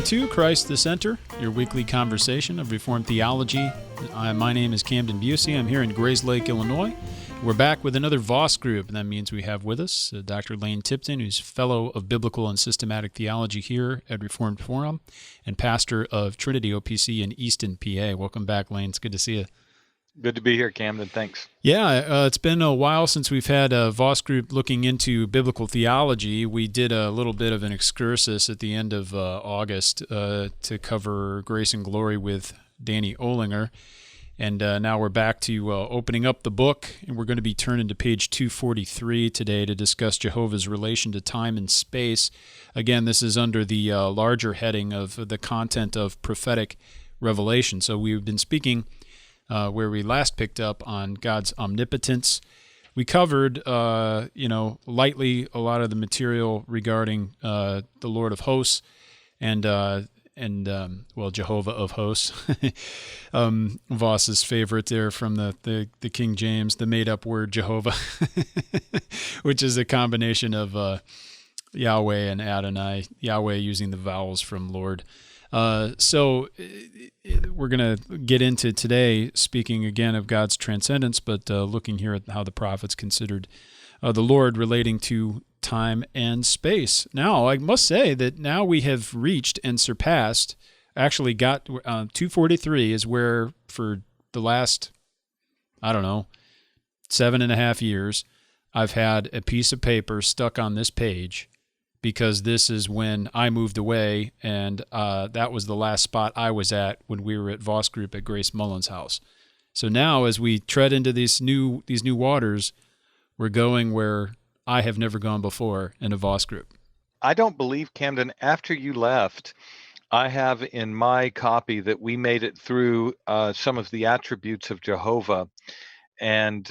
to Christ the Center, your weekly conversation of Reformed theology. My name is Camden Busey. I'm here in Grayslake, Illinois. We're back with another Vos group, and that means we have with us Dr. Lane Tipton, who's Fellow of Biblical and Systematic Theology here at Reformed Forum and pastor of Trinity OPC in Easton, PA. Welcome back, Lane. It's good to see you. Good to be here, Camden. Thanks. Yeah, it's been a while since we've had a Vos group looking into biblical theology. We did a little bit of an excursus at the end of August to cover Grace and Glory with Danny Olinger. And now we're back to opening up the book, and we're going to be turning to page 243 today to discuss Jehovah's relation to time and space. Again, this is under the larger heading of the content of prophetic revelation. So we've been speaking where we last picked up on God's omnipotence. We covered, lightly a lot of the material regarding the Lord of Hosts and Jehovah of Hosts, Vos's favorite there from the King James, the made-up word Jehovah, which is a combination of Yahweh and Adonai, Yahweh using the vowels from Lord. So we're going to get into today, speaking again of God's transcendence, but looking here at how the prophets considered the Lord relating to time and space. Now, I must say that now we have reached and surpassed, actually got 243 is where for the last, 7.5 years, I've had a piece of paper stuck on this page because this is when I moved away, and that was the last spot I was at when we were at Vos Group at Grace Mullen's house. So now, as we tread into these new waters, we're going where I have never gone before in a Vos group. I don't believe, Camden, after you left, I have in my copy that we made it through some of the attributes of Jehovah and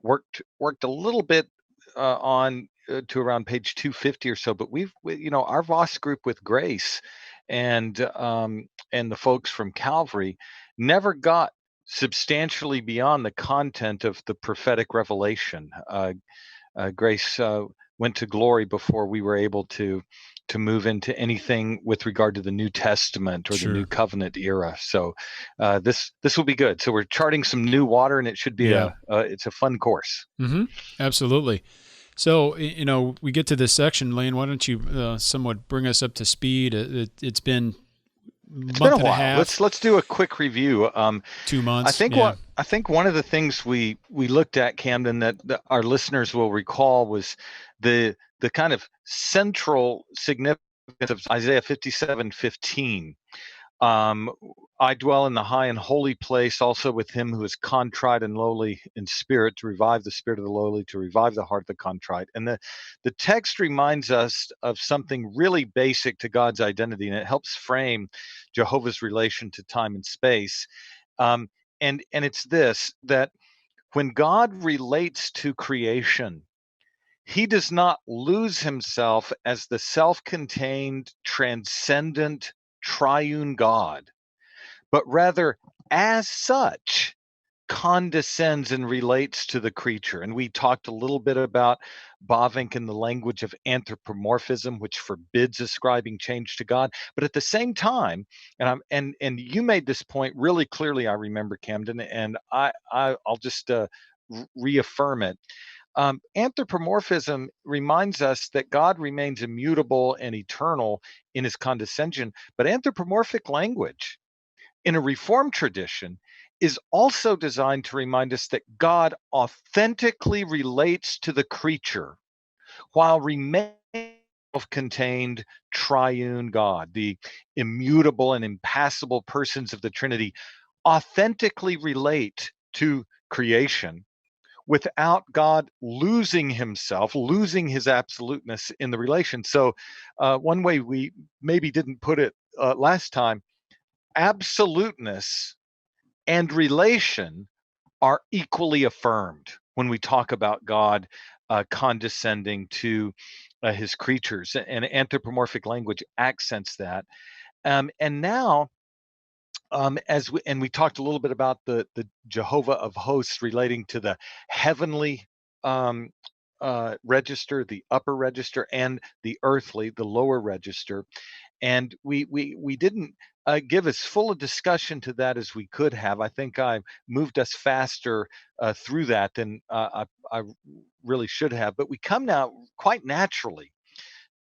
worked a little bit on to around page 250 or so. But our Vos group with Grace and the folks from Calvary never got substantially beyond the content of the prophetic revelation. Grace went to glory before we were able to move into anything with regard to the New Testament or the New Covenant era. So this will be good. So we're charting some new water, and it should be it's a fun course. Mm-hmm. Absolutely. So we get to this section, Lane. Why don't you somewhat bring us up to speed? It's been a while. Let's do a quick review. 2 months. I think one of the things we looked at, Camden, that our listeners will recall was the kind of central significance of Isaiah 57:15. I dwell in the high and holy place, also with him who is contrite and lowly in spirit, to revive the spirit of the lowly, to revive the heart of the contrite. And the text reminds us of something really basic to God's identity, and it helps frame Jehovah's relation to time and space. And it's this, that when God relates to creation, he does not lose himself as the self-contained, transcendent, triune God, but rather as such condescends and relates to the creature. And we talked a little bit about Bavinck and the language of anthropomorphism, which forbids ascribing change to God. But at the same time, and you made this point really clearly, I remember, Camden, and I'll just reaffirm it. Anthropomorphism reminds us that God remains immutable and eternal in his condescension, but anthropomorphic language in a Reformed tradition is also designed to remind us that God authentically relates to the creature while remaining self-contained triune God. The immutable and impassible persons of the Trinity authentically relate to creation without God losing himself, losing his absoluteness in the relation. So one way we maybe didn't put it last time, absoluteness and relation are equally affirmed when we talk about God condescending to his creatures, and anthropomorphic language accents that. And now, as we talked a little bit about the Jehovah of Hosts relating to the heavenly register, the upper register, and the earthly, the lower register. And we didn't give as full a discussion to that as we could have. I think I moved us faster through that than I really should have. But we come now quite naturally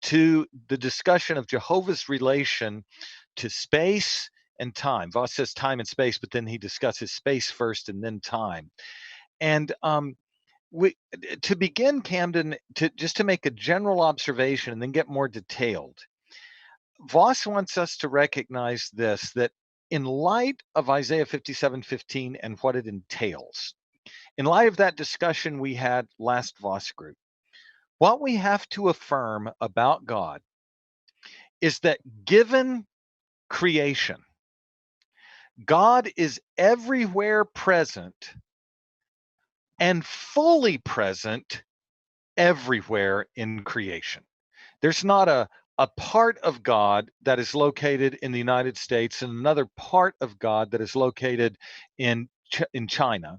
to the discussion of Jehovah's relation to space and time. Vos says time and space, but then he discusses space first and then time. And to begin, Camden, to make a general observation and then get more detailed, Vos wants us to recognize this, that in light of Isaiah 57:15 and what it entails, in light of that discussion we had last Vos group, what we have to affirm about God is that given creation, God is everywhere present and fully present everywhere in creation. There's not a part of God that is located in the United States and another part of God that is located in China.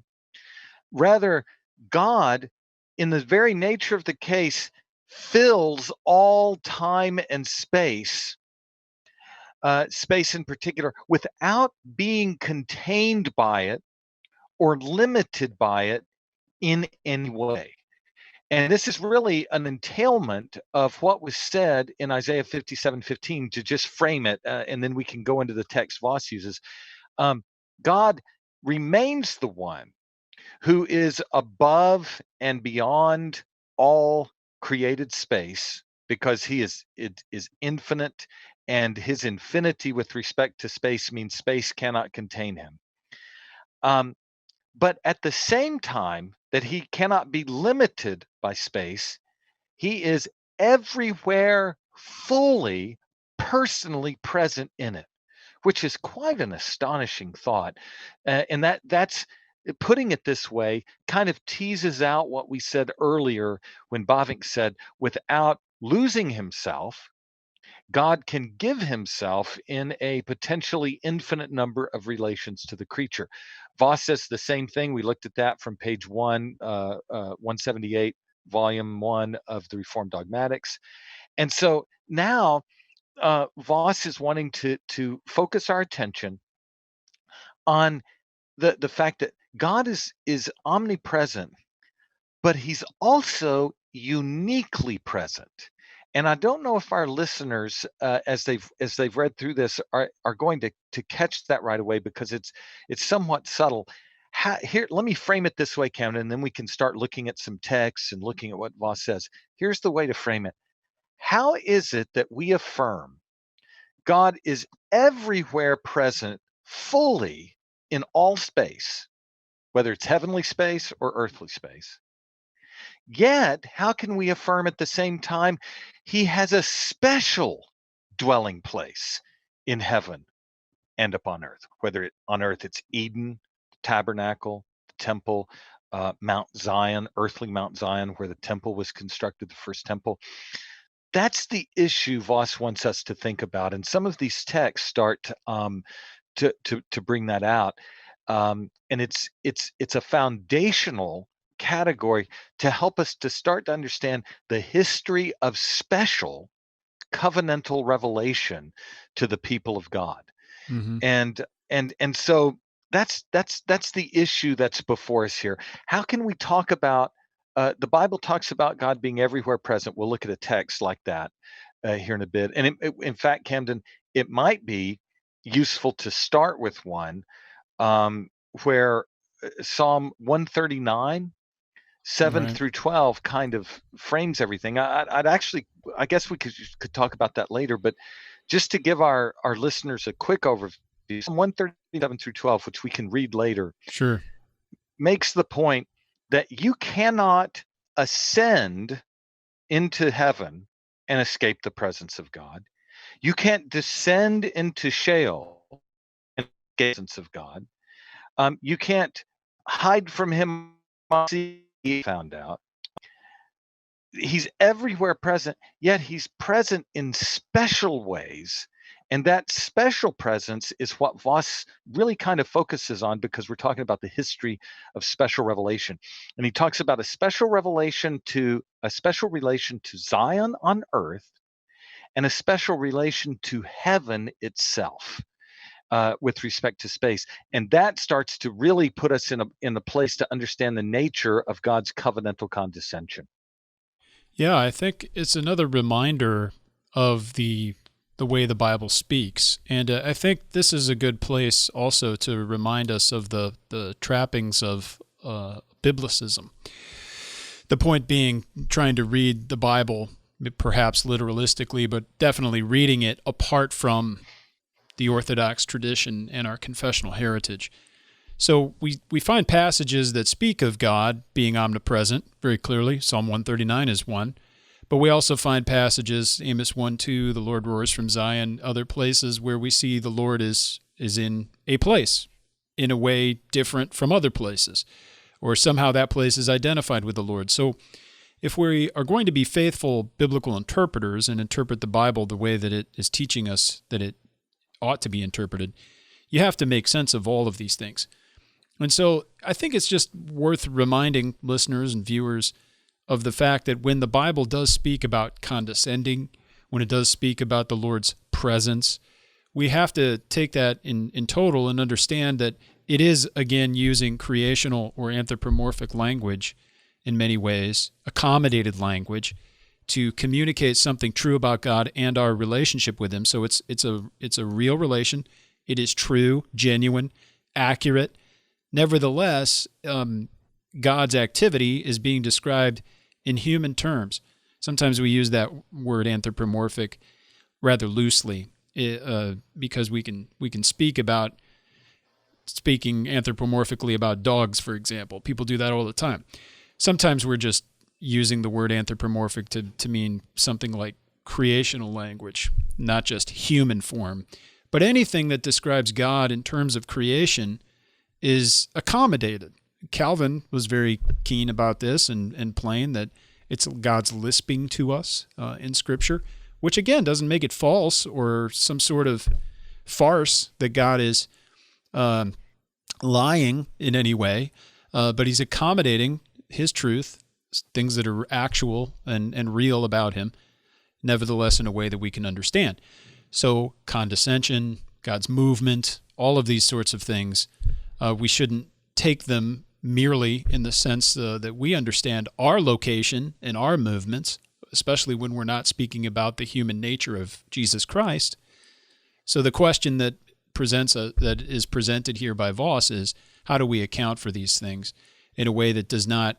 Rather, God, in the very nature of the case, fills all time and space, space in particular, without being contained by it or limited by it in any way. And this is really an entailment of what was said in Isaiah 57:15, to just frame it, and then we can go into the text Vos uses. God remains the one who is above and beyond all created space, because he is infinite, and his infinity with respect to space means space cannot contain him. But at the same time that he cannot be limited by space, he is everywhere fully, personally present in it, which is quite an astonishing thought. And that's putting it this way, kind of teases out what we said earlier when Bavinck said, without losing himself, God can give himself in a potentially infinite number of relations to the creature. Vos says the same thing. We looked at that from page 178, volume 1 of the Reformed Dogmatics. And so now Vos is wanting to focus our attention on the fact that God is omnipresent, but he's also uniquely present. And I don't know if our listeners, as they've read through this, are going to catch that right away, because it's somewhat subtle. Here, let me frame it this way, Camden, and then we can start looking at some texts and looking at what Vos says. Here's the way to frame it. How is it that we affirm God is everywhere present, fully in all space, whether it's heavenly space or earthly space? Yet, how can we affirm at the same time he has a special dwelling place in heaven and upon earth? Whether on earth it's Eden, the tabernacle, the temple, Mount Zion, earthly Mount Zion, where the temple was constructed, the first temple. That's the issue Vos wants us to think about, and some of these texts start to bring that out. And it's a foundational category to help us to start to understand the history of special covenantal revelation to the people of God. Mm-hmm. And so that's the issue that's before us here. How can we talk about the Bible talks about God being everywhere present? We'll look at a text like that here in a bit. And in fact, Camden, it might be useful to start with one where Psalm 139, 7 Right. through 12 kind of frames everything. I guess we could talk about that later, but just to give our listeners a quick overview, Psalm 137 through 12, which we can read later, Sure. makes the point that you cannot ascend into heaven and escape the presence of God. You can't descend into Sheol and escape the presence of God. You can't hide from him. He found out. He's everywhere present, yet he's present in special ways. And that special presence is what Vos really kind of focuses on, because we're talking about the history of special revelation. And he talks about a special relation to Zion on earth and a special relation to heaven itself. With respect to space, and that starts to really put us in a place to understand the nature of God's covenantal condescension. Yeah, I think it's another reminder of the way the Bible speaks, and I think this is a good place also to remind us of the trappings of biblicism. The point being, trying to read the Bible, perhaps literalistically, but definitely reading it apart from the Orthodox tradition and our confessional heritage. So we find passages that speak of God being omnipresent very clearly. Psalm 139 is one. But we also find passages, Amos 1:2, the Lord roars from Zion, other places where we see the Lord is in a place in a way different from other places, or somehow that place is identified with the Lord. So if we are going to be faithful biblical interpreters and interpret the Bible the way that it is teaching us that it ought to be interpreted, you have to make sense of all of these things. And so I think it's just worth reminding listeners and viewers of the fact that when the Bible does speak about condescending, when it does speak about the Lord's presence, we have to take that in total and understand that it is, again, using creational or anthropomorphic language in many ways, accommodated language, to communicate something true about God and our relationship with Him. So it's a real relation. It is true, genuine, accurate. Nevertheless, God's activity is being described in human terms. Sometimes we use that word anthropomorphic rather loosely because we can speaking anthropomorphically about dogs, for example. People do that all the time. Sometimes we're just using the word anthropomorphic to mean something like creational language, not just human form. But anything that describes God in terms of creation is accommodated. Calvin was very keen about this and plain that it's God's lisping to us in Scripture, which again doesn't make it false or some sort of farce that God is lying in any way, but He's accommodating His truth, things that are actual and real about Him, nevertheless in a way that we can understand. So condescension, God's movement, all of these sorts of things, we shouldn't take them merely in the sense that we understand our location and our movements, especially when we're not speaking about the human nature of Jesus Christ. So the question that is presented here by Vos is, how do we account for these things in a way that does not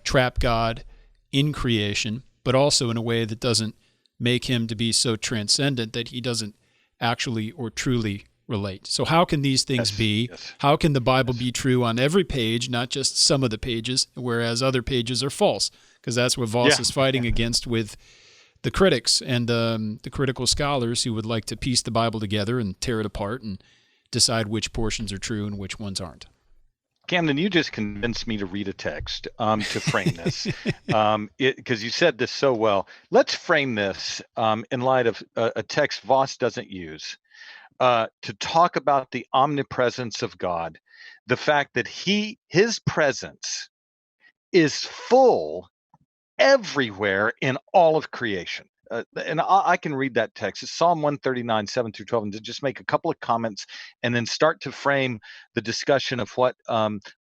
trap God in creation, but also in a way that doesn't make Him to be so transcendent that He doesn't actually or truly relate? So how can these things be? Yes. How can the Bible be true on every page, not just some of the pages, whereas other pages are false? Because that's what Vos is fighting against with the critics and the critical scholars who would like to piece the Bible together and tear it apart and decide which portions are true and which ones aren't. Camden, you just convinced me to read a text to frame this, because you said this so well. Let's frame this in light of a text Vos doesn't use to talk about the omnipresence of God, the fact that His presence is full everywhere in all of creation. And I can read that text. It's Psalm 139, 7 through 12, and to just make a couple of comments and then start to frame the discussion of what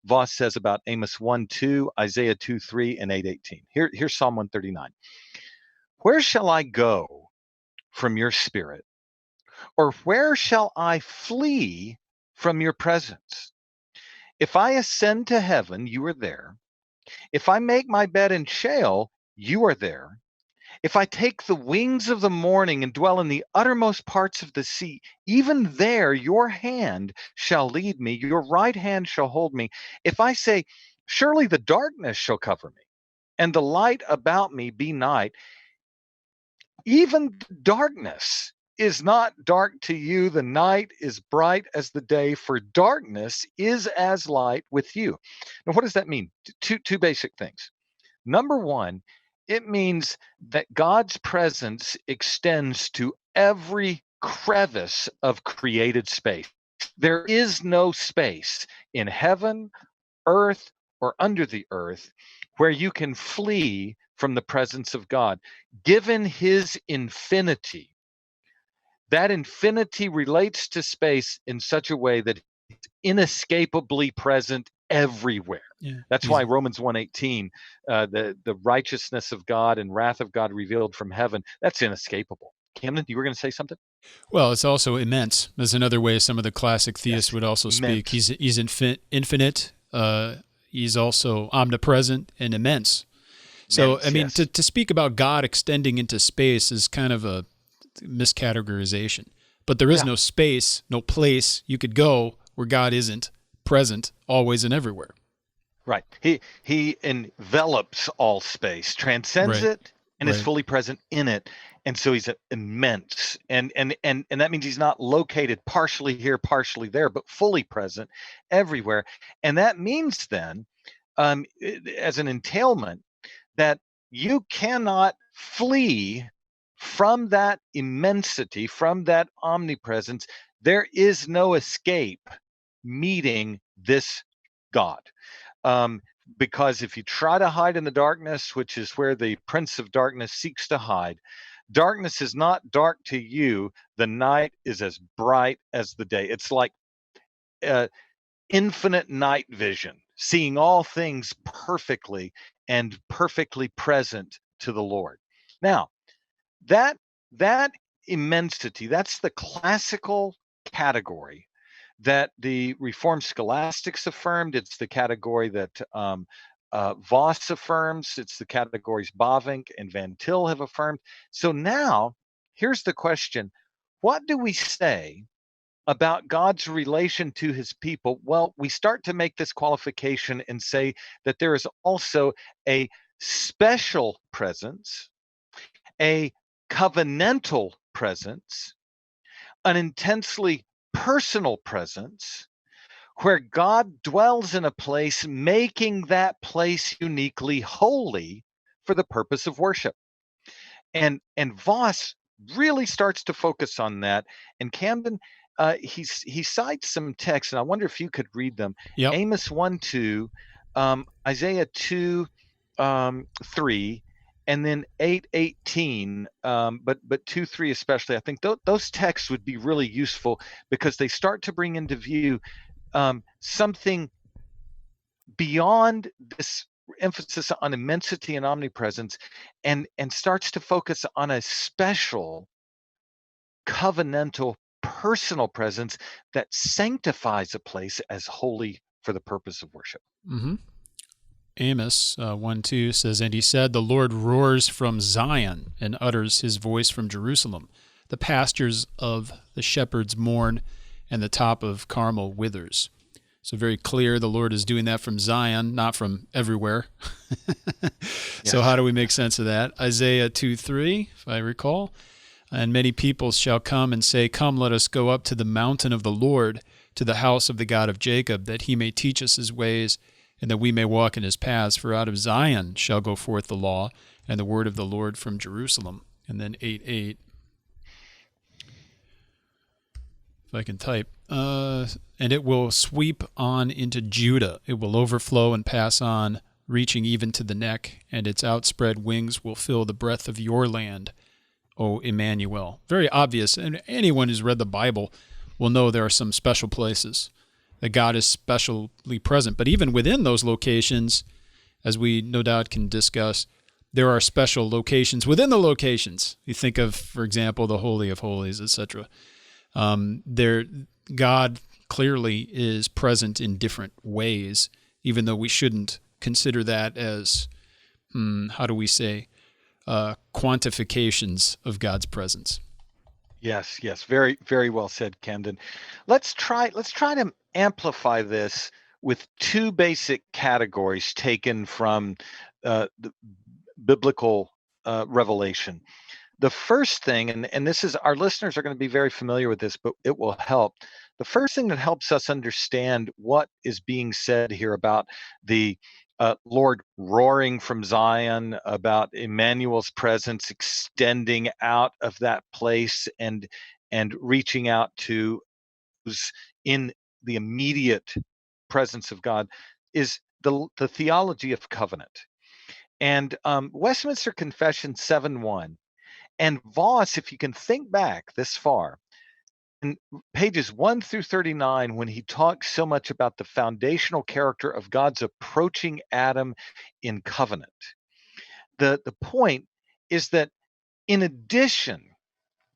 Vos says about Amos 1:2, Isaiah 2:3, and 8:18. Here's Psalm 139. Where shall I go from your spirit? Or where shall I flee from your presence? If I ascend to heaven, you are there. If I make my bed in Sheol, you are there. If I take the wings of the morning and dwell in the uttermost parts of the sea, even there your hand shall lead me, your right hand shall hold me. If I say, surely the darkness shall cover me, and the light about me be night, even darkness is not dark to you. The night is bright as the day, for darkness is as light with you. Now, what does that mean? Two basic things. Number one, it means that God's presence extends to every crevice of created space. There is no space in heaven, earth, or under the earth where you can flee from the presence of God. Given his infinity, that infinity relates to space in such a way that it's inescapably present everywhere. Yeah. That's why Romans 1:18, the righteousness of God and wrath of God revealed from heaven, that's inescapable. Camden, you were going to say something? Well, it's also immense. There's another way some of the classic theists Yes, would also speak. immense. He's infinite. He's also omnipresent and immense. So, I Immense, mean, yes. to speak about God extending into space is kind of a miscategorization. But there is Yeah. no space, no place you could go where God isn't present always and everywhere. Right. He envelops all space, transcends Right. it, and is Right. fully present in it. And so he's immense. And that means he's not located partially here, partially there, but fully present everywhere. And that means then, as an entailment, that you cannot flee from that immensity, from that omnipresence. There is no escape meeting this God. Um, because if you try to hide in the darkness, which is where the prince of darkness seeks to hide, darkness is not dark to you. The night is as bright as the day. It's like uh, infinite night vision, seeing all things perfectly and perfectly present to the Lord. Now, that that immensity, that's the classical category that the Reformed scholastics affirmed. It's the category that Vos affirms. It's the categories Bavinck and Van Til have affirmed. So now, here's the question: what do we say about God's relation to his people? Well, we start to make this qualification and say that there is also a special presence, a covenantal presence, an intensely personal presence, where God dwells in a place, making that place uniquely holy for the purpose of worship. And Voss really starts to focus on that. And Camden, he cites some texts, and I wonder if you could read them. Yep. Amos 1:2, Isaiah 2:3, and then 8:18, but 2:3 especially. I think those texts would be really useful because they start to bring into view something beyond this emphasis on immensity and omnipresence, and starts to focus on a special covenantal personal presence that sanctifies a place as holy for the purpose of worship. Mm-hmm. Amos 1:2 says, "And he said, The Lord roars from Zion and utters his voice from Jerusalem. The pastures of the shepherds mourn, and the top of Carmel withers." So very clear, the Lord is doing that from Zion, not from everywhere. So Yes. how do we make sense of that? Isaiah 2:3, if I recall. "And many peoples shall come and say, Come, let us go up to the mountain of the Lord, to the house of the God of Jacob, that he may teach us his ways, and that we may walk in his paths. For out of Zion shall go forth the law, and the word of the Lord from Jerusalem." And then 8:8. If I can type. "And it will sweep on into Judah. It will overflow and pass on, reaching even to the neck, and its outspread wings will fill the breadth of your land, O Emmanuel." Very obvious, and anyone who's read the Bible will know there are some special places that God is specially present. But even within those locations, as we no doubt can discuss, there are special locations within the locations. You think of, for example, the Holy of Holies, etc. God clearly is present in different ways, even though we shouldn't consider that as, how do we say, quantifications of God's presence. Yes, very, very well said, Camden. Let's try to amplify this with two basic categories taken from the biblical revelation. The first thing, and this is, our listeners are going to be very familiar with this, but it will help. The first thing that helps us understand what is being said here about the Lord roaring from Zion, about Emmanuel's presence extending out of that place and reaching out to who's in the immediate presence of God, is the theology of covenant. And Westminster Confession 7:1. And Vos, if you can think back this far, in pages 1 through 39, when he talks so much about the foundational character of God's approaching Adam in covenant, the point is that in addition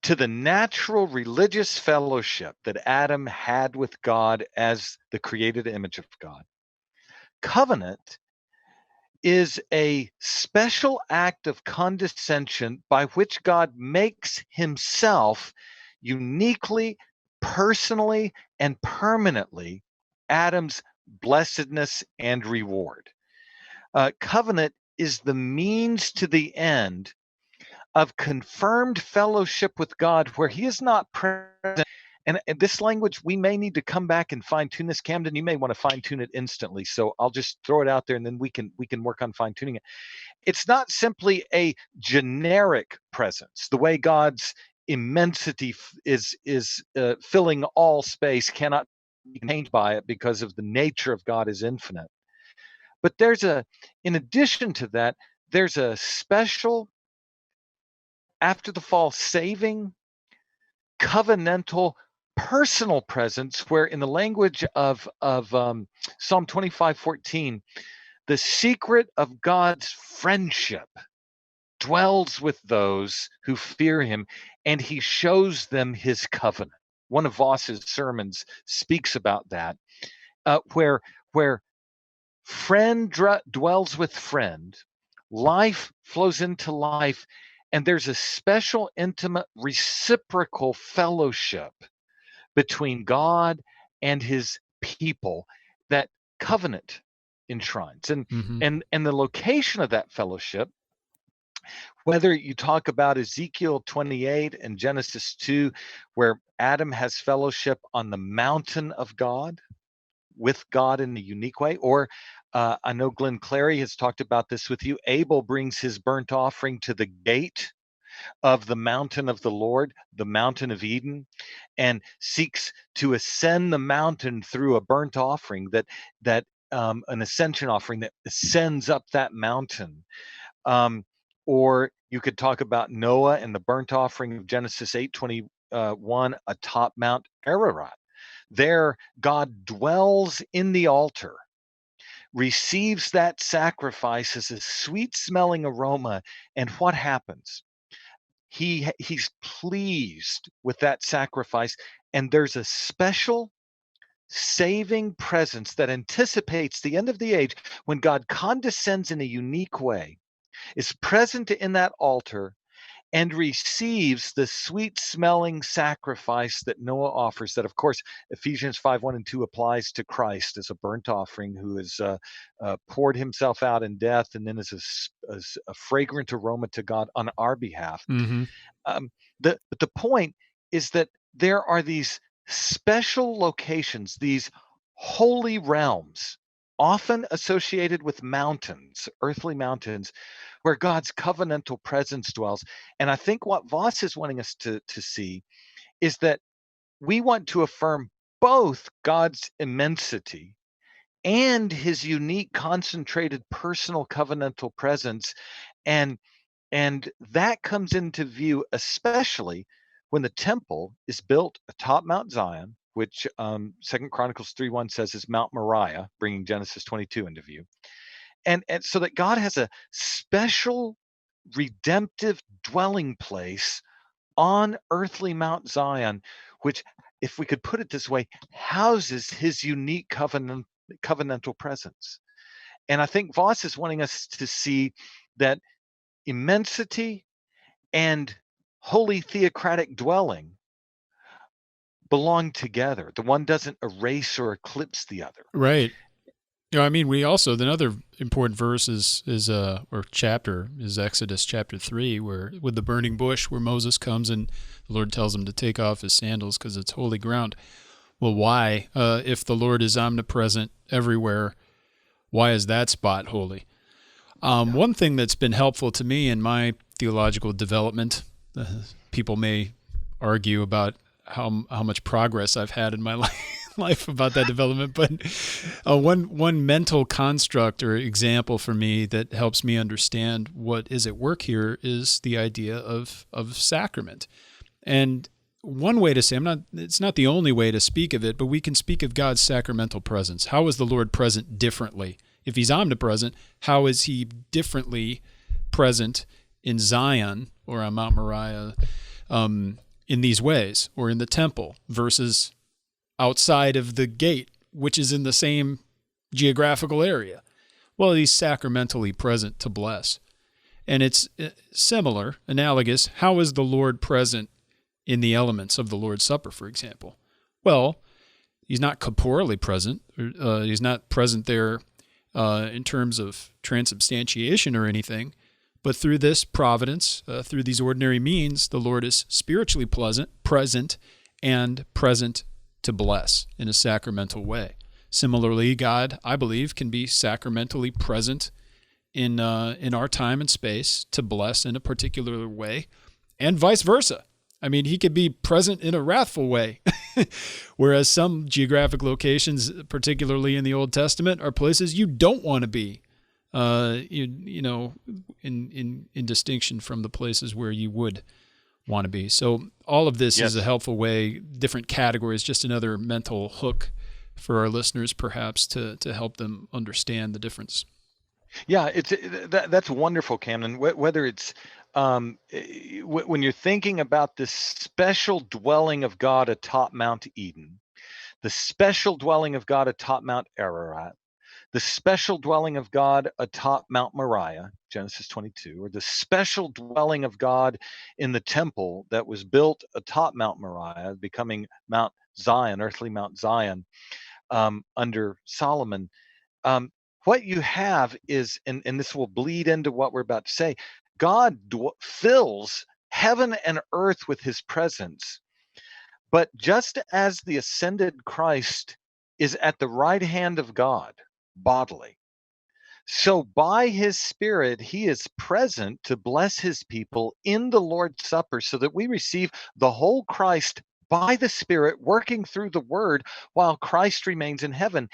to the natural religious fellowship that Adam had with God as the created image of God, covenant is a special act of condescension by which God makes himself uniquely, personally, and permanently Adam's blessedness and reward. Covenant is the means to the end of confirmed fellowship with God where he is not present. And this language, we may need to come back and fine tune this. Camden, you may want to fine tune it instantly. So I'll just throw it out there and then we can work on fine tuning it. It's not simply a generic presence. The way God's immensity is filling all space cannot be changed by it because of the nature of God is infinite. But in addition to that, there's a special, after the fall, saving, covenantal, personal presence where, in the language of Psalm 25:14, the secret of God's friendship dwells with those who fear him, and he shows them his covenant. One of Vos's sermons speaks about that, where friend dwells with friend, life flows into life, and there's a special, intimate, reciprocal fellowship between God and his people that covenant enshrines. And the location of that fellowship, whether you talk about Ezekiel 28 and Genesis 2, where Adam has fellowship on the mountain of God, with God in a unique way, or I know Glenn Clary has talked about this with you. Abel brings his burnt offering to the gate of the mountain of the Lord, the mountain of Eden, and seeks to ascend the mountain through a burnt offering that an ascension offering that ascends up that mountain. Or you could talk about Noah and the burnt offering of Genesis 8:21 atop Mount Ararat. There, God dwells in the altar, receives that sacrifice as a sweet-smelling aroma, and what happens? He's pleased with that sacrifice, and there's a special saving presence that anticipates the end of the age when God condescends in a unique way, is present in that altar, and receives the sweet-smelling sacrifice that Noah offers. That, of course, Ephesians 5:1-2 applies to Christ as a burnt offering, who has poured himself out in death, and then as a fragrant aroma to God on our behalf. But the point is that there are these special locations, these holy realms, often associated with mountains, earthly mountains, where God's covenantal presence dwells. And I think what Vos is wanting us to see is that we want to affirm both God's immensity and his unique, concentrated, personal covenantal presence. And that comes into view especially when the temple is built atop Mount Zion, which 2 Chronicles 3:1 says is Mount Moriah, bringing Genesis 22 into view. And so that God has a special redemptive dwelling place on earthly Mount Zion, which, if we could put it this way, houses his unique covenantal presence. And I think Vos is wanting us to see that immensity and holy theocratic dwelling belong together. The one doesn't erase or eclipse the other. Right. I mean, another important verse or chapter is Exodus chapter 3, where with the burning bush, where Moses comes and the Lord tells him to take off his sandals because it's holy ground. Well, why? If the Lord is omnipresent everywhere, why is that spot holy? One thing that's been helpful to me in my theological development, people may argue about how much progress I've had in my life about that development. But one mental construct or example for me that helps me understand what is at work here is the idea of sacrament. And one way to say, it's not the only way to speak of it, but we can speak of God's sacramental presence. How is the Lord present differently? If he's omnipresent, how is he differently present in Zion or on Mount Moriah in these ways, or in the temple versus outside of the gate, which is in the same geographical area? Well, he's sacramentally present to bless. And it's similar, analogous. How is the Lord present in the elements of the Lord's Supper, for example? Well, he's not corporally present. He's not present there in terms of transubstantiation or anything. But through this providence, through these ordinary means, the Lord is spiritually present and present to bless in a sacramental way. Similarly, God, I believe, can be sacramentally present in our time and space to bless in a particular way, and vice versa. I mean, he could be present in a wrathful way, whereas some geographic locations, particularly in the Old Testament, are places you don't want to be. In distinction from the places where you would want to be. So all of this is a helpful way, different categories, just another mental hook for our listeners, perhaps, to help them understand the difference. Yeah, that's wonderful, Camden. Whether it's when you're thinking about this special dwelling of God atop Mount Eden, the special dwelling of God atop Mount Ararat, the special dwelling of God atop Mount Moriah, Genesis 22, or the special dwelling of God in the temple that was built atop Mount Moriah, becoming Mount Zion, earthly Mount Zion, under Solomon. What you have is, and this will bleed into what we're about to say, God fills heaven and earth with his presence. But just as the ascended Christ is at the right hand of God, bodily, so by his Spirit, he is present to bless his people in the Lord's Supper, so that we receive the whole Christ by the Spirit working through the Word while Christ remains in heaven.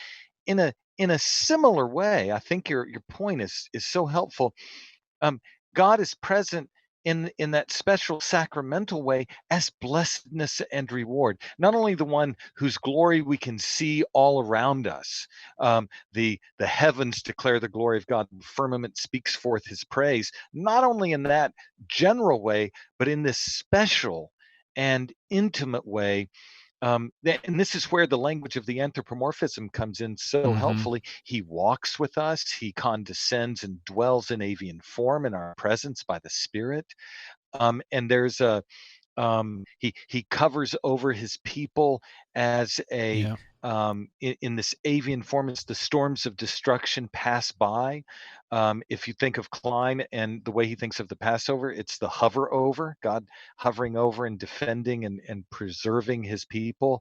In a similar way, I think your point is so helpful. God is present in that special sacramental way as blessedness and reward. Not only the one whose glory we can see all around us, the heavens declare the glory of God, the firmament speaks forth his praise. Not only in that general way, but in this special and intimate way. And this is where the language of the anthropomorphism comes in so helpfully. He walks with us, he condescends and dwells in avian form in our presence by the Spirit. And there's he covers over his people as a in this avian form, as the storms of destruction pass by. If you think of Klein and the way he thinks of the Passover, it's the hover over, God hovering over and defending and preserving his people.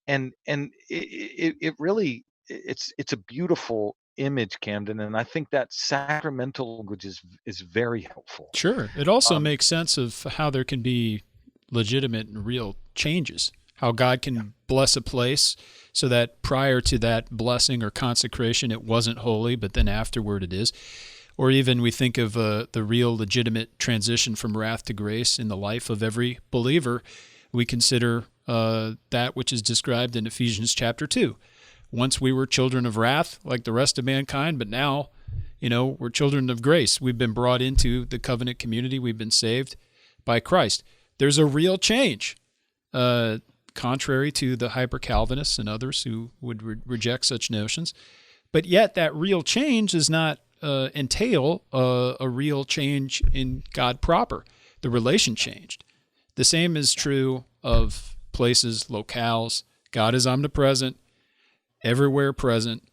And it really, it's a beautiful image, Camden, and I think that sacramental language is very helpful. Sure. It also makes sense of how there can be legitimate and real changes, how God can bless a place so that prior to that blessing or consecration, it wasn't holy, but then afterward it is. Or even we think of the real legitimate transition from wrath to grace in the life of every believer. We consider that which is described in Ephesians chapter 2. Once we were children of wrath like the rest of mankind, but now, we're children of grace. We've been brought into the covenant community. We've been saved by Christ. There's a real change, contrary to the hyper-Calvinists and others who would reject such notions. But yet that real change does not entail a real change in God proper. The relation changed. The same is true of places, locales. God is omnipresent, everywhere present,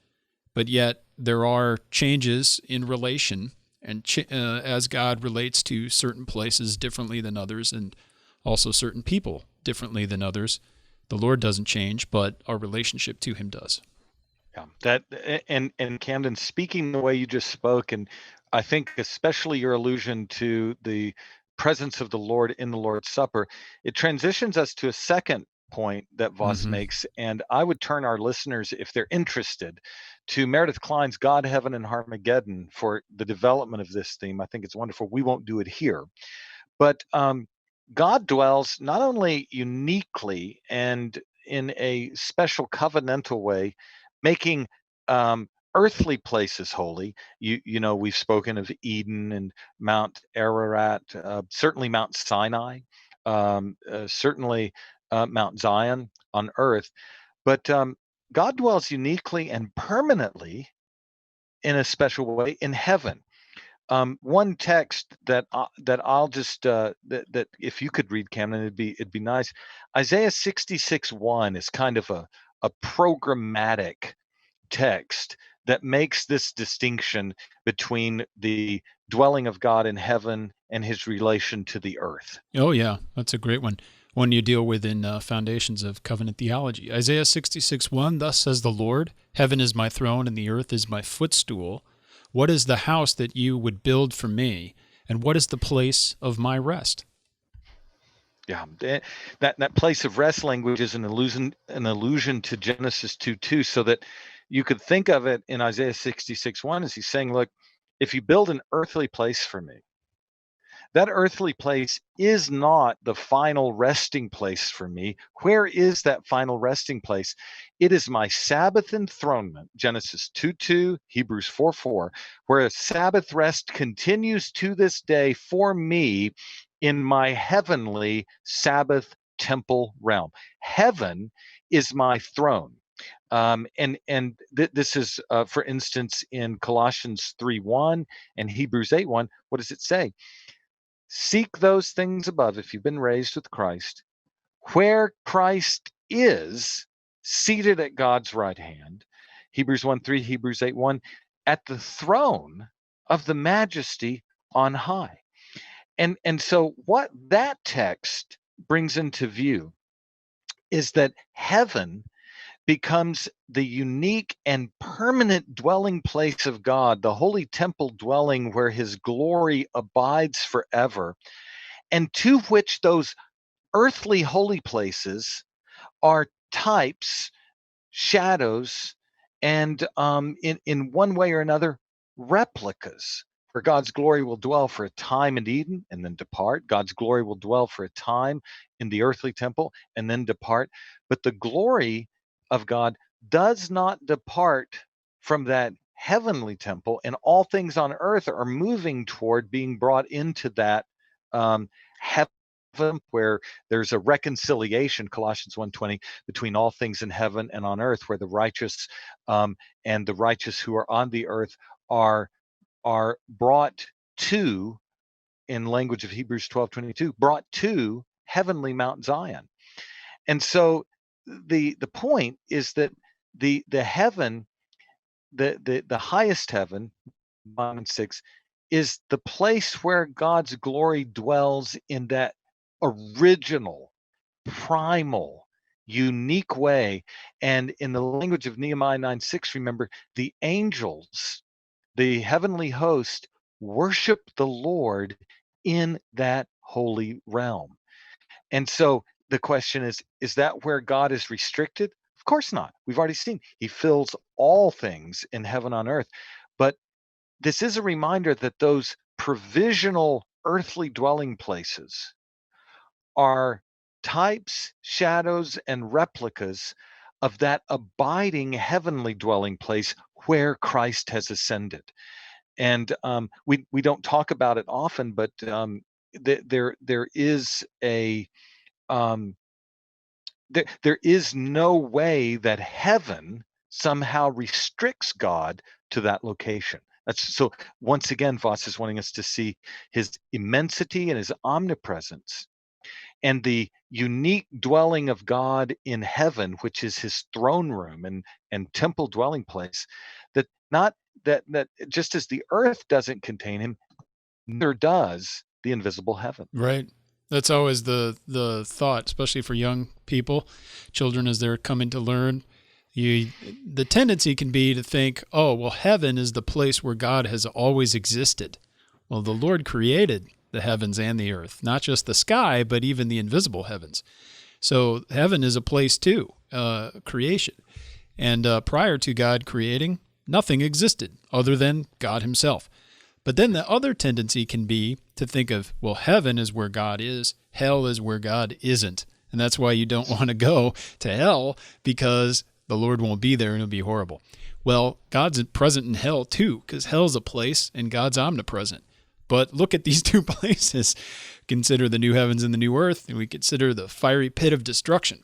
but yet there are changes in relation, and as God relates to certain places differently than others, and also certain people differently than others. The Lord doesn't change, but our relationship to him does. Yeah, that and Camden, speaking the way you just spoke, and I think especially your allusion to the presence of the Lord in the Lord's Supper, it transitions us to a second point that Vos makes, and I would turn our listeners, if they're interested, to Meredith Klein's God, Heaven, and Harmageddon for the development of this theme. I think it's wonderful. We won't do it here. But God dwells not only uniquely and in a special covenantal way, making earthly places holy. You know, we've spoken of Eden and Mount Ararat, certainly Mount Sinai, certainly Mount Zion on earth. But God dwells uniquely and permanently in a special way in heaven. One text that I'll just that if you could read, Camden, it'd be nice. Isaiah 66:1 is kind of a programmatic text that makes this distinction between the dwelling of God in heaven and his relation to the earth. Oh, yeah, that's a great one. One you deal with in Foundations of Covenant Theology. Isaiah 66:1, thus says the Lord, heaven is my throne and the earth is my footstool. What is the house that you would build for me, and what is the place of my rest? Yeah, that place of rest language is an allusion to Genesis 2:2, so that you could think of it in Isaiah 66:1 as he's saying, look, if you build an earthly place for me, that earthly place is not the final resting place for me. Where is that final resting place? It is my Sabbath enthronement, Genesis 2:2, Hebrews 4:4, where a Sabbath rest continues to this day for me in my heavenly Sabbath temple realm. Heaven is my throne. This is, for instance, in Colossians 3:1 and Hebrews 8:1. What does it say? Seek those things above, if you've been raised with Christ, where Christ is seated at God's right hand. Hebrews 1:3, Hebrews 8:1, at the throne of the majesty on high. And so what that text brings into view is that heaven becomes the unique and permanent dwelling place of God, the holy temple dwelling where his glory abides forever, and to which those earthly holy places are types, shadows, and in one way or another, replicas, where God's glory will dwell for a time in Eden and then depart. God's glory will dwell for a time in the earthly temple and then depart. But the glory of God does not depart from that heavenly temple, and all things on earth are moving toward being brought into that heaven, where there's a reconciliation, Colossians 1:20, between all things in heaven and on earth, where the righteous and the righteous who are on the earth are brought to, in language of Hebrews 12:22, brought to heavenly Mount Zion. And so the point is that the heaven, the highest heaven, 1:6, is the place where God's glory dwells in that original, primal, unique way. And in the language of Nehemiah 9:6, remember, the angels, the heavenly host, worship the Lord in that holy realm. And so the question is that where God is restricted? Of course not. We've already seen he fills all things in heaven on earth. But this is a reminder that those provisional earthly dwelling places are types, shadows, and replicas of that abiding heavenly dwelling place where Christ has ascended. And we don't talk about it often, but there is a there is no way that heaven somehow restricts God to that location. That's so. Once again, Vos is wanting us to see his immensity and his omnipresence, and the unique dwelling of God in heaven, which is his throne room and temple dwelling place. That not that just as the earth doesn't contain him, neither does the invisible heaven. Right. That's always the thought, especially for young people, children as they're coming to learn. The tendency can be to think, oh, well, heaven is the place where God has always existed. Well, the Lord created the heavens and the earth, not just the sky, but even the invisible heavens. So heaven is a place too, creation. And prior to God creating, nothing existed other than God himself. But then the other tendency can be to think of, well, heaven is where God is, hell is where God isn't. And that's why you don't want to go to hell, because the Lord won't be there and it'll be horrible. Well, God's present in hell too, because hell's a place and God's omnipresent. But look at these two places. Consider the new heavens and the new earth, and we consider the fiery pit of destruction.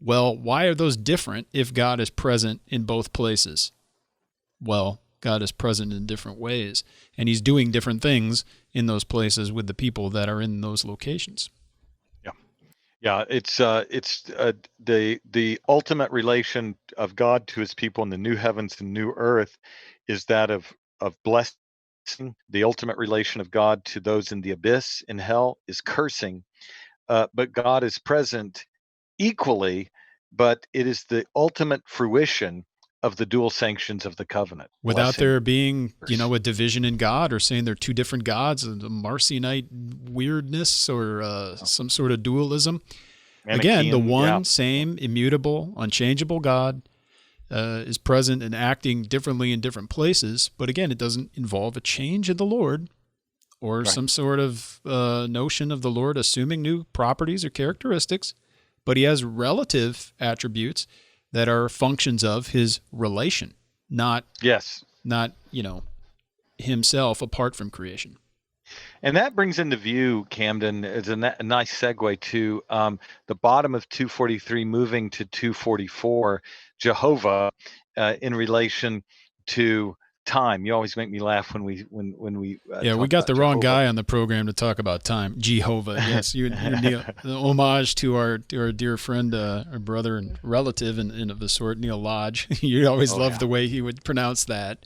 Well, why are those different if God is present in both places? Well, God is present in different ways, and he's doing different things in those places with the people that are in those locations. Yeah, it's the ultimate relation of God to his people in the new heavens and new earth is that of blessing. The ultimate relation of God to those in the abyss in hell is cursing. But God is present equally, but it is the ultimate fruition of the dual sanctions of the covenant. Without Blessing, there being, curse. a division in God, or saying they're two different gods, and the Marcionite weirdness, or some sort of dualism. Again, the one, same, immutable, unchangeable God is present and acting differently in different places. But again, it doesn't involve a change in the Lord, or some sort of notion of the Lord assuming new properties or characteristics. But he has relative attributes that are functions of his relation, not himself apart from creation. And that brings into view, Camden, is a nice segue to the bottom of 243, moving to 244, Jehovah in relation to time. You always make me laugh when we we got the wrong guy on the program to talk about time. Jehovah, yes, you Neil, homage to our dear friend, our brother and relative and of the sort, Neil Lodge. You always loved the way he would pronounce that.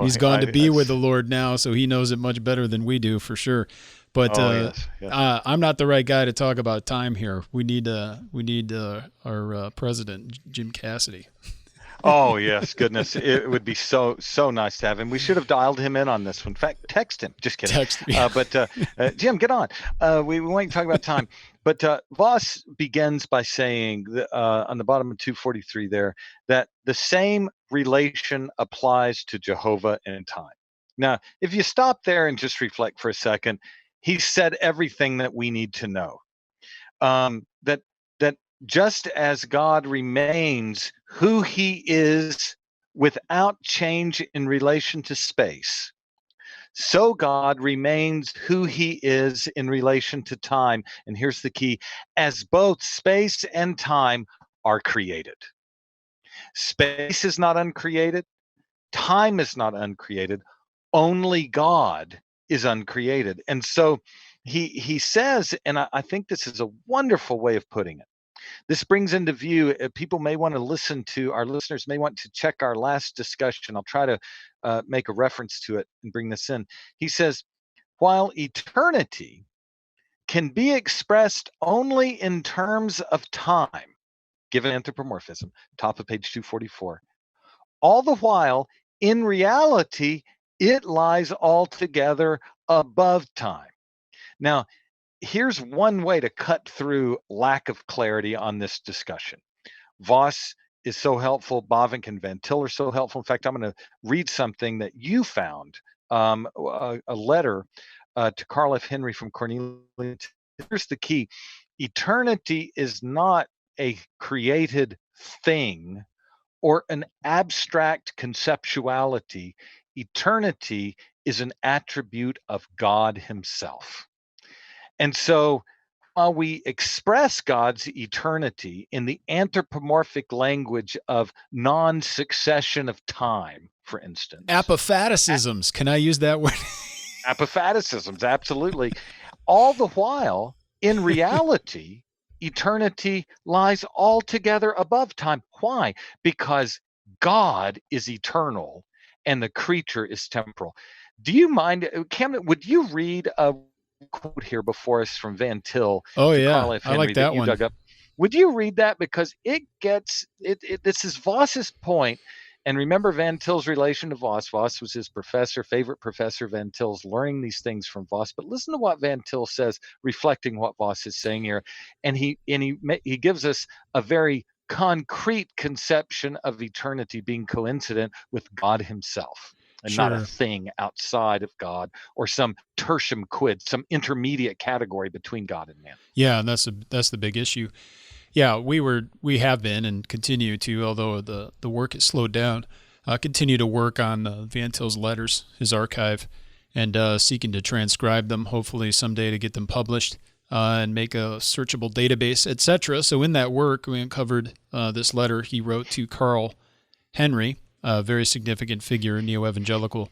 He's gone to be with the Lord now, so he knows it much better than we do, for sure. But yes. I'm not the right guy to talk about time here. We need our president, Jim Cassidy. Oh yes, goodness! It would be so nice to have him. We should have dialed him in on this one. In fact, text him. Just kidding. Text me. But Jim, get on. We won't talk about time. But Vos begins by saying on the bottom of 243 there that the same relation applies to Jehovah and time. Now, if you stop there and just reflect for a second, he said everything that we need to know. That just as God remains who he is without change in relation to space, so God remains who he is in relation to time. And here's the key: as both space and time are created. Space is not uncreated. Time is not uncreated. Only God is uncreated. And so he says, and I think this is a wonderful way of putting it. This brings into view, people may want to listen to, our listeners may want to check our last discussion. I'll try to make a reference to it and bring this in. He says, while eternity can be expressed only in terms of time, given anthropomorphism, top of page 244, all the while, in reality, it lies altogether above time. Now, here's one way to cut through lack of clarity on this discussion. Vos is so helpful. Bavinck and Van Til are so helpful. In fact, I'm going to read something that you found, a letter to Carl F. Henry from Cornelius. Here's the key. Eternity is not a created thing or an abstract conceptuality. Eternity is an attribute of God himself. And so while we express God's eternity in the anthropomorphic language of non-succession of time, for instance. Apophaticisms. Can I use that word? Apophaticisms, absolutely. All the while, in reality, eternity lies altogether above time. Why? Because God is eternal and the creature is temporal. Do you mind, Camden, would you read a quote here before us from Van Til? Oh yeah, Carl F. Henry, I like that one. Dug up. Would you read that, because it gets it? This is Vos's point, And remember Van Til's relation to Vos. Vos was his professor, favorite professor. Van Til's learning these things from Vos. But listen to what Van Til says, reflecting what Vos is saying here. And he gives us a very concrete conception of eternity being coincident with God himself, and not a Sure. thing outside of God, or some tertium quid, some intermediate category between God and man. Yeah, and that's the big issue. Yeah, we have been and continue to, although the work has slowed down, continue to work on Van Til's letters, his archive, and seeking to transcribe them, hopefully someday to get them published and make a searchable database, etc. So in that work, we uncovered this letter he wrote to Carl Henry, a very significant figure, neo-evangelical.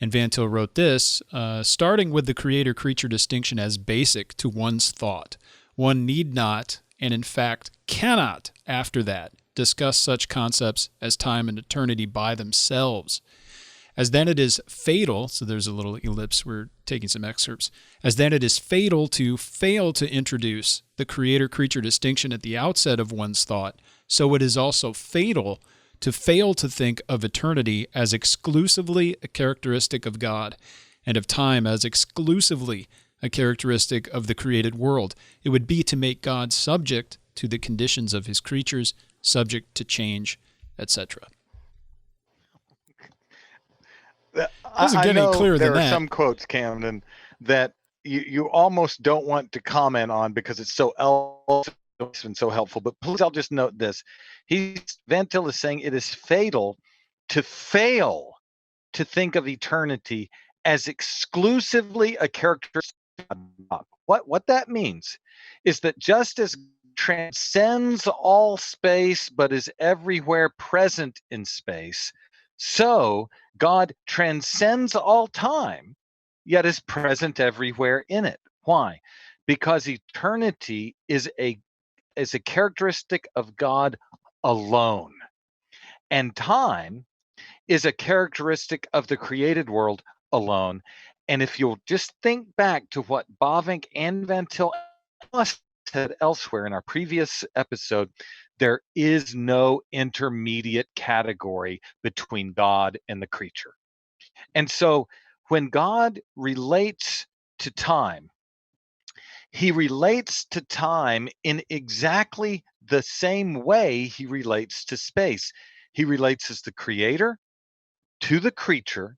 And Van Til wrote this, starting with the creator-creature distinction as basic to one's thought. One need not, and in fact cannot, after that, discuss such concepts as time and eternity by themselves. As then it is fatal, so there's a little ellipse, we're taking some excerpts, as then it is fatal to fail to introduce the creator-creature distinction at the outset of one's thought, so it is also fatal to fail to think of eternity as exclusively a characteristic of God, and of time as exclusively a characteristic of the created world. It would be to make God subject to the conditions of his creatures, subject to change, etc. Doesn't get any clearer than that. There are some quotes, Camden, that you almost don't want to comment on because it's so eloquent and so helpful. But please, I'll just note this. Van Til is saying it is fatal to fail to think of eternity as exclusively a characteristic of God. What that means is that just as transcends all space but is everywhere present in space, so God transcends all time, yet is present everywhere in it. Why? Because eternity is a characteristic of God alone, and time is a characteristic of the created world alone. And if you'll just think back to what Bavinck and Van Til said elsewhere in our previous episode, there is no intermediate category between God and the creature. And so when God relates to time, he relates to time in exactly the same way he relates to space. He relates as the creator to the creature,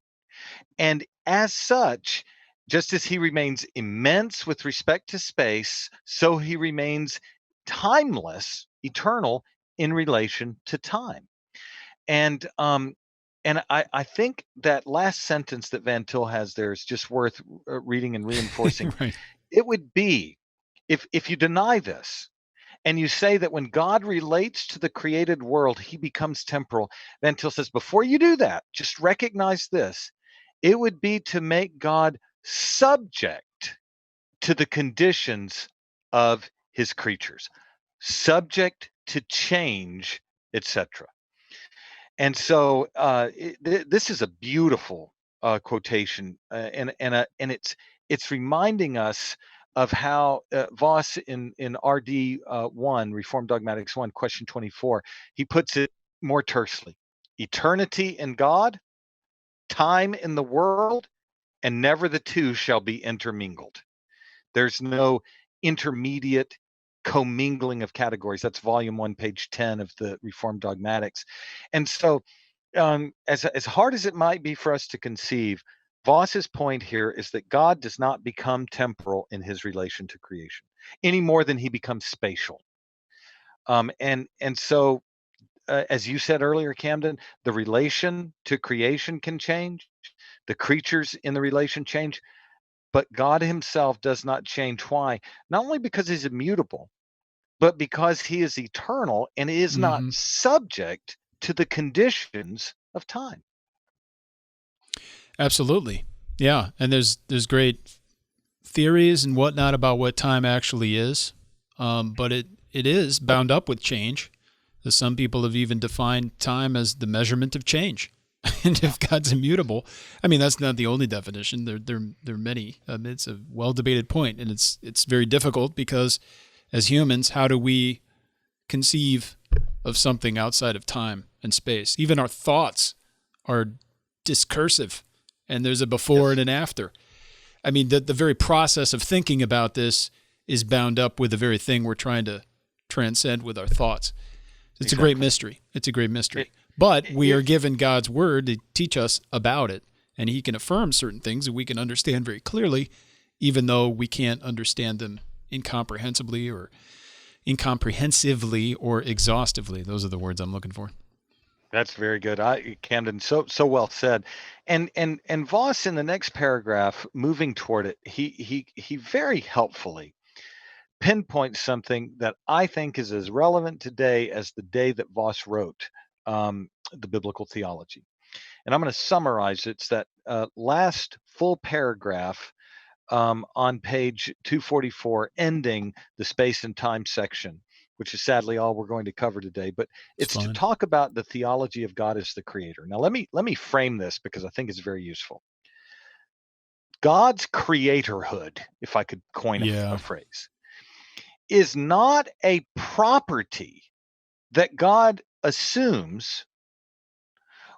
and as such, just as he remains immense with respect to space, so he remains timeless, eternal in relation to time. And I think that last sentence that Van Til has there is just worth reading and reinforcing. Right. It would be, if you deny this, and you say that when God relates to the created world, he becomes temporal, Van Til says, before you do that, just recognize this. It would be to make God subject to the conditions of his creatures, subject to change, etc. And so this is a beautiful quotation, and it's reminding us of how Vos in RD 1, Reformed Dogmatics 1, question 24, he puts it more tersely. Eternity in God, time in the world, and never the two shall be intermingled. There's no intermediate commingling of categories. That's volume 1, page 10 of the Reformed Dogmatics. And so as hard as it might be for us to conceive, Vos's point here is that God does not become temporal in his relation to creation any more than he becomes spatial. And so, as you said earlier, Camden, the relation to creation can change. The creatures in the relation change, but God himself does not change. Why? Not only because he's immutable, but because he is eternal and is not subject to the conditions of time. Absolutely. Yeah. And there's great theories and whatnot about what time actually is. But it is bound up with change. Some people have even defined time as the measurement of change. And if God's immutable, I mean, that's not the only definition. There are many. It's a well-debated point, and it's very difficult because as humans, how do we conceive of something outside of time and space. Even our thoughts are discursive, and there's a before and an after. I mean, the very process of thinking about this is bound up with the very thing we're trying to transcend with our thoughts. It's a great mystery. It's a great mystery. But we are given God's word to teach us about it, and he can affirm certain things that we can understand very clearly, even though we can't understand them incomprehensibly or exhaustively. Those are the words I'm looking for. That's very good, Camden. So well said. And Vos, in the next paragraph, moving toward it, he very helpfully pinpoints something that I think is as relevant today as the day that Vos wrote the Biblical Theology. And I'm going to summarize it. It's that last full paragraph on page 244, ending the space and time section, which is sadly all we're going to cover today. But it's to talk about the theology of God as the creator. Now, let me frame this because I think it's very useful. God's creatorhood, if I could coin a phrase, is not a property that God assumes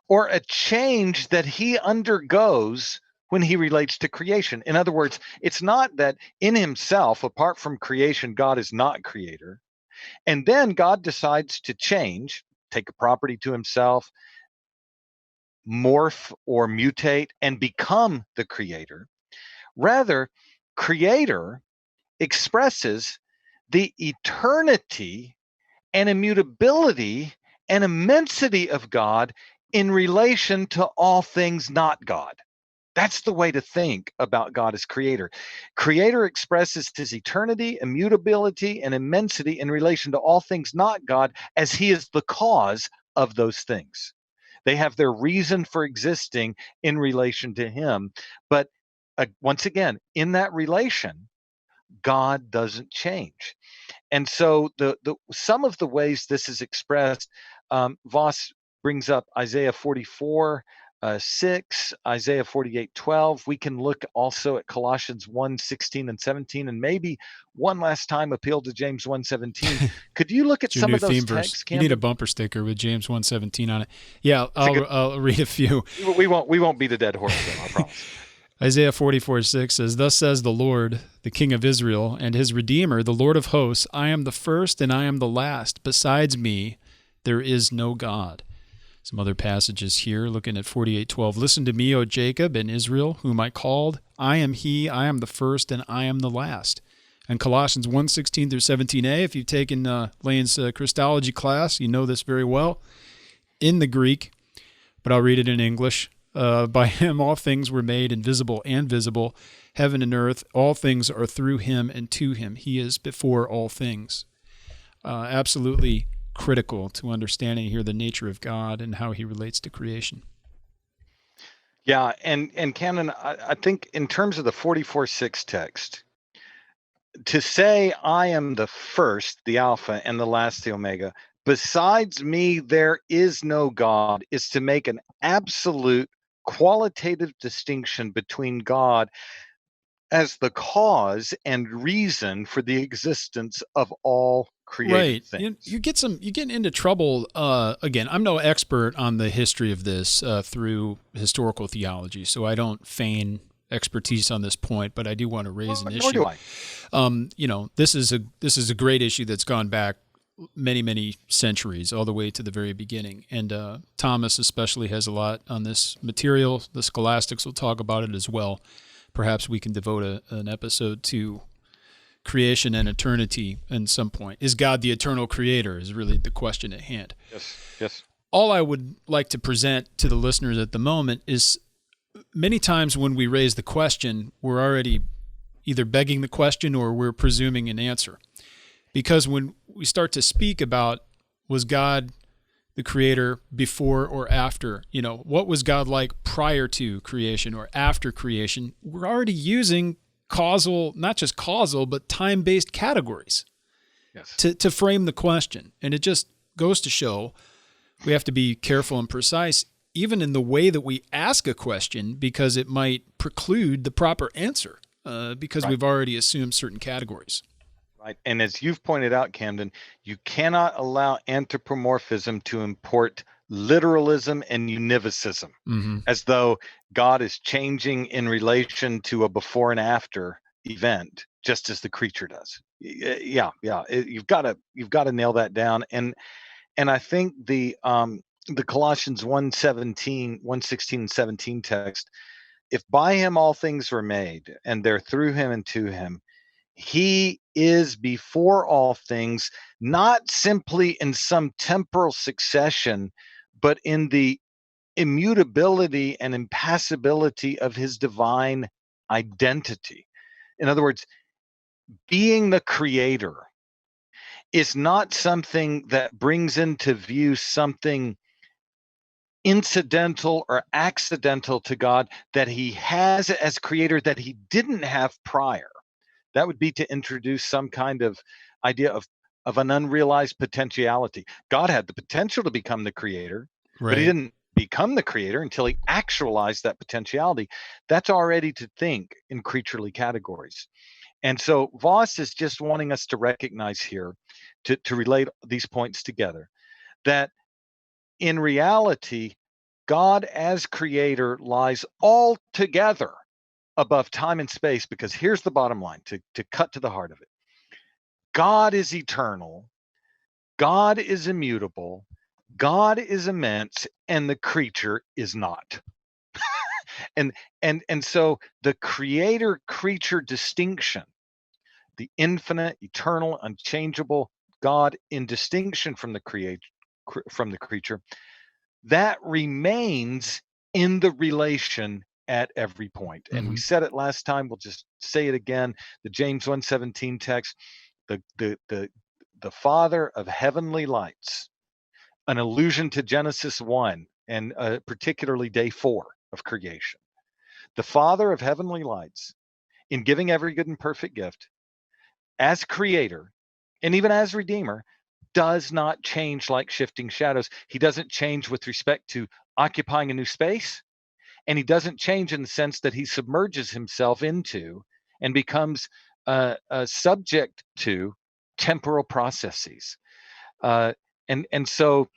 or a change that he undergoes when he relates to creation. In other words, it's not that in himself, apart from creation, God is not creator. And then God decides to change, take a property to himself, morph or mutate, and become the creator. Rather, creator expresses the eternity and immutability and immensity of God in relation to all things not God. That's the way to think about God as creator. Creator expresses his eternity, immutability, and immensity in relation to all things not God, as he is the cause of those things. They have their reason for existing in relation to him. But once again, in that relation, God doesn't change. And so some of the ways this is expressed, Vos brings up Isaiah 44:6, Isaiah 48:12. We can look also at Colossians 1:16 and 17, and maybe one last time appeal to James 1:17. Could you look at some of those texts, Camden? You need a bumper sticker with James 1:17 on it. Yeah, I'll read a few. We won't beat a dead horse, though, I promise. Isaiah 44:6 says, "Thus says the Lord, the King of Israel, and his Redeemer, the Lord of hosts, I am the first and I am the last. Besides me, there is no God." Some other passages here, looking at 48:12. "Listen to me, O Jacob and Israel, whom I called. I am he, I am the first, and I am the last." And Colossians 1:16 through 17a, if you've taken Lane's Christology class, you know this very well. In the Greek, but I'll read it in English. "By him all things were made, invisible and visible, heaven and earth. All things are through him and to him. He is before all things." Absolutely critical to understanding here the nature of God and how he relates to creation. Yeah, and Canon, I think in terms of the 44:6 text, to say I am the first, the Alpha, and the last, the Omega, besides me there is no God, is to make an absolute qualitative distinction between God as the cause and reason for the existence of all created things. You get into trouble. Again, I'm no expert on the history of this through historical theology, so I don't feign expertise on this point, but I do want to raise an issue. Nor do I. This is a great issue that's gone back many centuries, all the way to the very beginning. And Thomas especially has a lot on this material. The scholastics will talk about it as well. Perhaps we can devote an episode to creation and eternity at some point. Is God the eternal creator is really the question at hand. Yes. All I would like to present to the listeners at the moment is many times when we raise the question, we're already either begging the question or we're presuming an answer. Because when we start to speak about, was God the creator before or after, what was God like prior to creation or after creation, we're already using causal, not just causal, but time-based categories to frame the question. And it just goes to show we have to be careful and precise, even in the way that we ask a question, because it might preclude the proper answer, because we've already assumed certain categories. Right. And as you've pointed out, Camden, you cannot allow anthropomorphism to import literalism and univocism, Mm-hmm. as though God is changing in relation to a before and after event, just as the creature does. Yeah, yeah. You've got to nail that down. And I think the Colossians 1:17, 1:16 and 17 text, if by him all things were made, and they're through him and to him, he is before all things, not simply in some temporal succession, but in the immutability and impassibility of his divine identity. In other words, being the creator is not something that brings into view something incidental or accidental to God that he has as creator that he didn't have prior. That would be to introduce some kind of idea of an unrealized potentiality. God had the potential to become the creator, but he Right. didn't become the creator until he actualized that potentiality. That's already to think in creaturely categories. And so Voss is just wanting us to recognize here, to relate these points together, that in reality, God as creator lies altogether above time and space, because here's the bottom line, to cut to the heart of it. God is eternal, God is immutable, God is immense, and the creature is not. And so the creator creature distinction, the infinite, eternal, unchangeable God in distinction from the creature, that remains in the relation at every point. And we Mm-hmm. said it last time, we'll just say it again. The James 1:17 text, the Father of heavenly lights, an allusion to Genesis 1 and particularly day 4 of creation. The Father of heavenly lights, in giving every good and perfect gift, as creator and even as redeemer, does not change like shifting shadows. He doesn't change with respect to occupying a new space, and he doesn't change in the sense that he submerges himself into and becomes subject to temporal processes. And so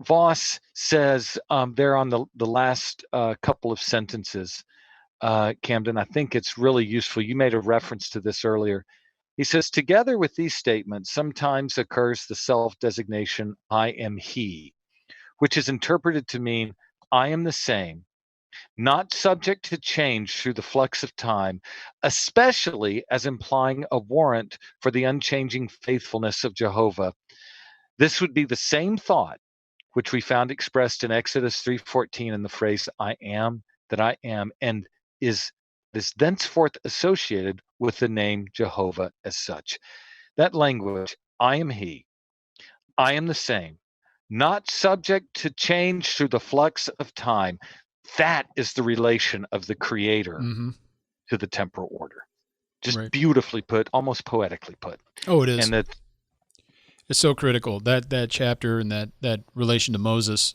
Voss says there on the last couple of sentences, Camden, I think it's really useful. You made a reference to this earlier. He says, together with these statements, sometimes occurs the self-designation, I am he, which is interpreted to mean, I am the same, not subject to change through the flux of time, especially as implying a warrant for the unchanging faithfulness of Jehovah. This would be the same thought which we found expressed in Exodus 3:14 in the phrase, I am that I am, and is thenceforth associated with the name Jehovah as such. That language, I am he, I am the same, not subject to change through the flux of time. That is the relation of the creator Mm-hmm. to the temporal order. Just Right. beautifully put, almost poetically put. Oh, it is. And that It's so critical, that chapter and that relation to Moses.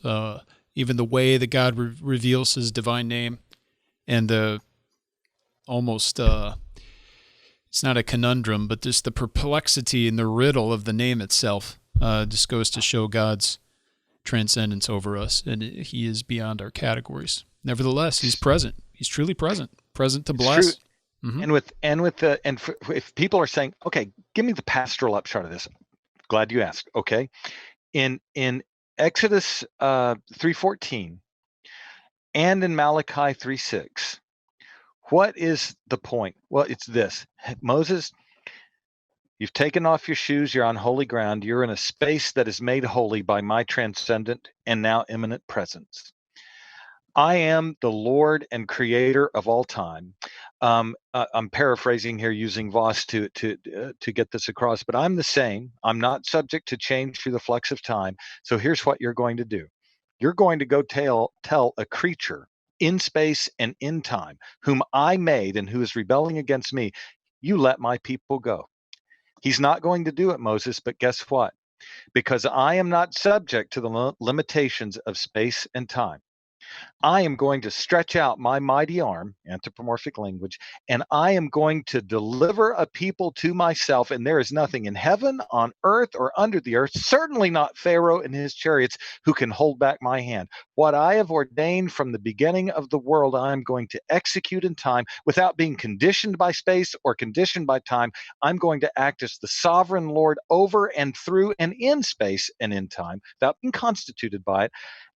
Even the way that God reveals His divine name, and the almost it's not a conundrum, but just the perplexity and the riddle of the name itself just goes to show God's transcendence over us, and He is beyond our categories. Nevertheless, He's present. He's truly present, present to it's true. bless. Mm-hmm. If people are saying, okay, give me the pastoral upshot of this. Glad you asked. Okay. In Exodus 3:14 and in Malachi 3:6, what is the point? Well, it's this. Moses, you've taken off your shoes, you're on holy ground, you're in a space that is made holy by my transcendent and now imminent presence. I am the Lord and creator of all time. I'm paraphrasing here using Voss to get this across, but I'm the same. I'm not subject to change through the flux of time. So here's what you're going to do. You're going to go tell a creature in space and in time, whom I made and who is rebelling against me, you let my people go. He's not going to do it, Moses, but guess what? Because I am not subject to the limitations of space and time, I am going to stretch out my mighty arm, anthropomorphic language, and I am going to deliver a people to myself. And there is nothing in heaven, on earth, or under the earth, certainly not Pharaoh and his chariots, who can hold back my hand. What I have ordained from the beginning of the world, I am going to execute in time without being conditioned by space or conditioned by time. I'm going to act as the sovereign Lord over and through and in space and in time without being constituted by it.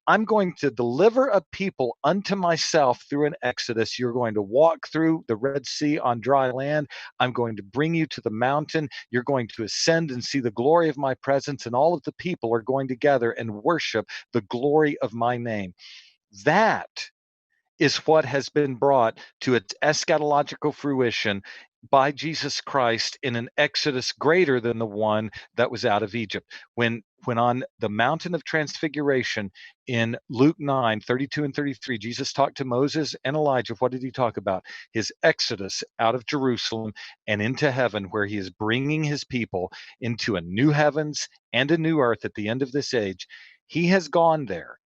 I'm going to deliver a people unto myself through an exodus. You're going to walk through the Red Sea on dry land. I'm going to bring you to the mountain. You're going to ascend and see the glory of my presence, and all of the people are going to gather and worship the glory of my name. That is what has been brought to its eschatological fruition by Jesus Christ in an exodus greater than the one that was out of Egypt. When on the mountain of transfiguration in Luke 9:32 and 33, Jesus talked to Moses and Elijah. What did he talk about? His exodus out of Jerusalem and into heaven, where he is bringing his people into a new heavens and a new earth at the end of this age. He has gone there.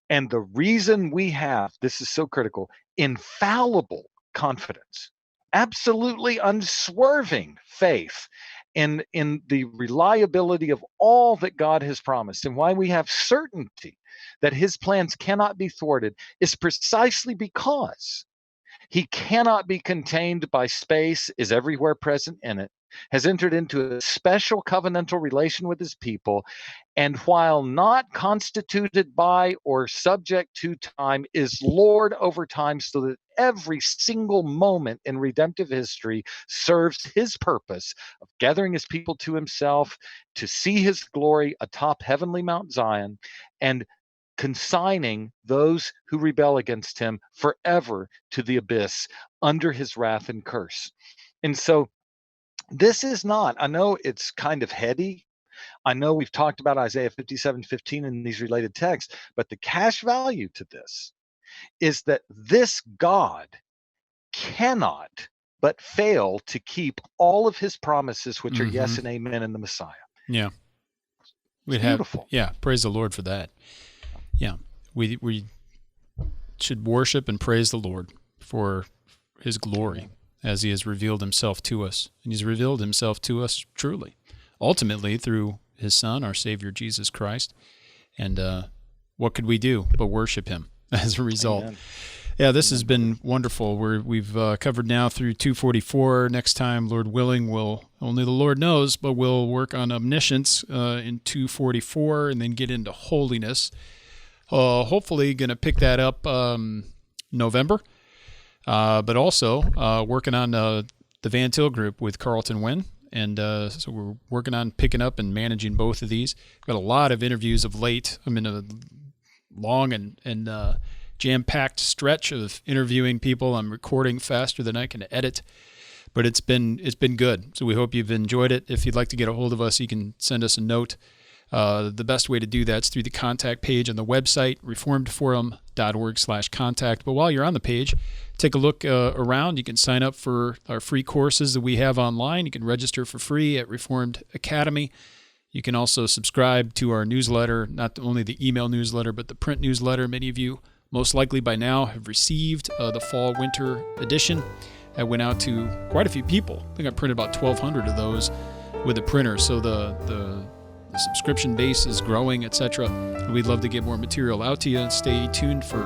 And the reason we have, this is so critical, infallible confidence, absolutely unswerving faith in the reliability of all that God has promised, and why we have certainty that his plans cannot be thwarted, is precisely because he cannot be contained by space, is everywhere present in it, has entered into a special covenantal relation with his people, and while not constituted by or subject to time, is Lord over time, so that every single moment in redemptive history serves his purpose of gathering his people to himself, to see his glory atop heavenly Mount Zion, and consigning those who rebel against him forever to the abyss under his wrath and curse. And so this is not, I know it's kind of heady. I know we've talked about Isaiah 57:15 in these related texts, but the cash value to this is that this God cannot but fail to keep all of his promises, which are yes and amen in the Messiah. Yeah. It's beautiful. Yeah, praise the Lord for that. Yeah, we should worship and praise the Lord for his glory as he has revealed himself to us. And he's revealed himself to us truly, ultimately through his Son, our Savior, Jesus Christ. And what could we do but worship him as a result? Amen. Yeah, this has been wonderful. We've covered now through 244. Next time, Lord willing, only the Lord knows, but we'll work on omniscience in 244 and then get into holiness. Hopefully going to pick that up November, but also working on the Van Til group with Carlton Wynn. And so we're working on picking up and managing both of these. Got a lot of interviews of late. I'm in a long and jam-packed stretch of interviewing people. I'm recording faster than I can edit, but it's been good. So we hope you've enjoyed it. If you'd like to get a hold of us, you can send us a note. The best way to do that is through the contact page on the website, reformedforum.org/contact. But while you're on the page, take a look around. You can sign up for our free courses that we have online. You can register for free at Reformed Academy. You can also subscribe to our newsletter, not only the email newsletter, but the print newsletter. Many of you, most likely by now, have received the fall-winter edition. That went out to quite a few people. I think I printed about 1,200 of those with the printer. So the subscription base is growing, etc. We'd love to get more material out to you, and stay tuned for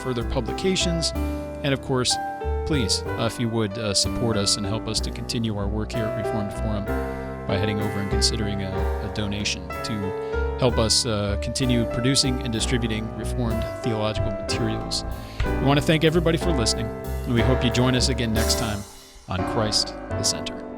further publications. And of course, please, if you would support us and help us to continue our work here at Reformed Forum by heading over and considering a donation to help us continue producing and distributing Reformed theological materials. We want to thank everybody for listening, and we hope you join us again next time on Christ the Center.